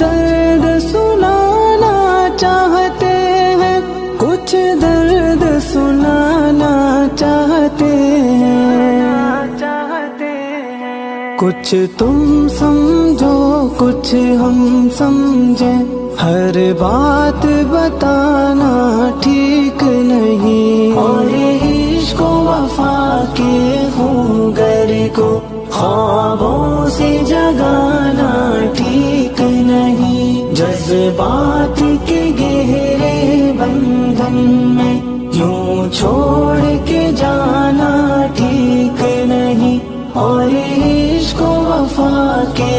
درد سنانا چاہتے ہیں، کچھ درد سنانا چاہتے ہیں، کچھ تم سمجھو کچھ ہم سمجھیں، ہر بات بتانا ٹھیک نہیں، اور عشق و وفا کے خونگر کو خوابوں سے جگانا ٹھیک نہیں، جذبات کے گہرے بندھن میں یوں چھوڑ کے جانا ٹھیک نہیں، اور عشق و وفا کے